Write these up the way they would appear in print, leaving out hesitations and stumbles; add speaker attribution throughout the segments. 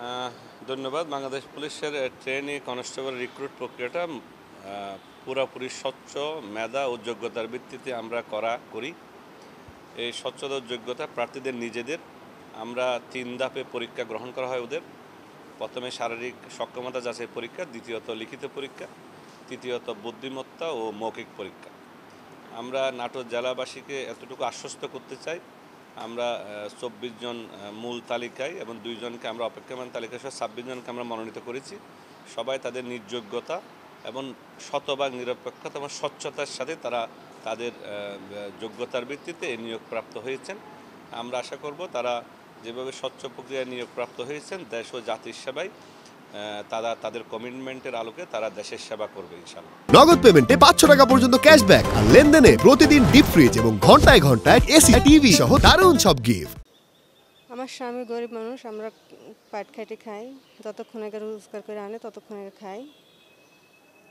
Speaker 1: আহ, ধন্যবাদ। বাংলাদেশ পুলিশের trainee constable recruit প্রক্রিয়াটা পুরোপুরি স্বচ্ছ, মেধা ও যোগ্যতার ভিত্তিতে আমরা করি। এই স্বচ্ছতা ও যোগ্যতা প্রার্থীদের নিজেদের। আমরা 3 ধাপে পরীক্ষা গ্রহণ করা হয় ওদের। প্রথমে শারীরিক সক্ষমতা যাচাই পরীক্ষা, দ্বিতীয়ত লিখিত পরীক্ষা, তৃতীয়ত বুদ্ধিমত্তা ও মৌখিক পরীক্ষা। আমরা নাটোর জেলাবাসীকে এতটুকু আশ্বস্ত করতে চাই, আমরা 24 জন মূল তালিকায় এবং 2 জনকে আমরা অপেক্ষমান তালিকায় সহ 26 জনকে আমরা মনোনীত করেছি। সবাই তাদের নিজ যোগ্যতা এবং শতভাগ নিরপেক্ষতা এবং স্বচ্ছতার সাথে তারা তাদের যোগ্যতার ভিত্তিতে নিয়োগপ্রাপ্ত হয়েছেন। আমরা আশা করব তারা যেভাবে স্বচ্ছ প্রক্রিয়ায় নিয়োগপ্রাপ্ত হয়েছেন, দেশ ও জাতির সেবায় তারা তাদের কমিটমেন্টের আলোকে তারা দেশের সেবা করবে ইনশাআল্লাহ।
Speaker 2: নগদ পেমেন্টে 500 টাকা পর্যন্ত ক্যাশব্যাক আর লেনদেনে প্রতিদিন ডিপ ফ্রিজ এবং ঘন্টায় ঘন্টায় এসি টিভি সহ দারুণ সব গিফট।
Speaker 3: আমার স্বামী গরিব মানুষ, আমরা পাট খাইতে খাই, যতক্ষণ আগে রোজগার করে আনে ততক্ষণ আগে খাই।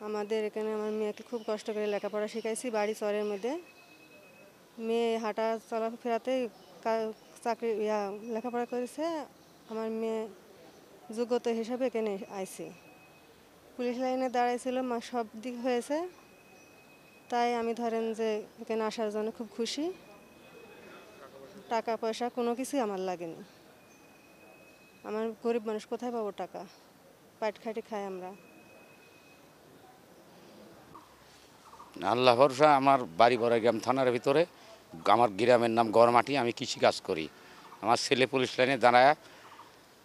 Speaker 3: আমাদের এখানে আমার মেয়েকে খুব কষ্ট করে লেখাপড়া শিখাইছি বাড়ি চরের মধ্যে। মেয়ে হাঁটা চলাফেরাতে চাকরি লেখাপড়া করেছে। আমার মেয়ে যোগ্যতা হিসাবে এখানে আইছে, পুলিশ লাইনে দাঁড়াইছিল, সব দিক হয়েছে। তাই আমি ধরেন যে এখানে আসার জন্য খুব খুশি। টাকা পয়সা কোনো কিছুই আমার লাগেনি। আমার গরিব মানুষ, কোথায় পাবো টাকা? পাট খাইতে খাই আমরা।
Speaker 4: আল্লাহ ভরসা। আমার বাড়ি বড়াইগ্রাম থানার ভিতরে, আমার গ্রামের নাম গড়মাটি। আমি কৃষিকাজ করি। আমার ছেলে পুলিশ লাইনে দাঁড়ায়,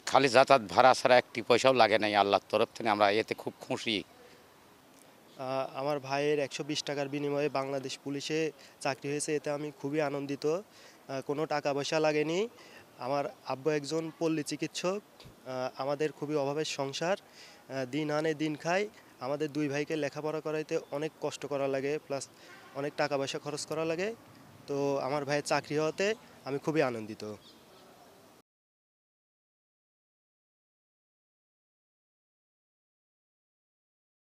Speaker 4: খালি যাতায়াত ভাড়া ছাড়া একটি পয়সাও লাগে নাই আল্লাহর তরফ থেকে। আমরা এতে খুব খুশি।
Speaker 5: আমার ভাইয়ের 120 টাকার বিনিময়ে বাংলাদেশ পুলিশে চাকরি হয়েছে, এতে আমি খুবই আনন্দিত। কোনো টাকা পয়সা লাগেনি। আমার আব্বু একজন পল্লী চিকিৎসক। আমাদের খুবই অভাবের সংসার, দিন আনে দিন খাই। আমাদের 2 ভাইকে লেখাপড়া করাইতে অনেক কষ্ট করা লাগে, প্লাস অনেক টাকা পয়সা খরচ করা লাগে। তো আমার ভাইয়ের চাকরি হওয়াতে আমি খুবই আনন্দিত।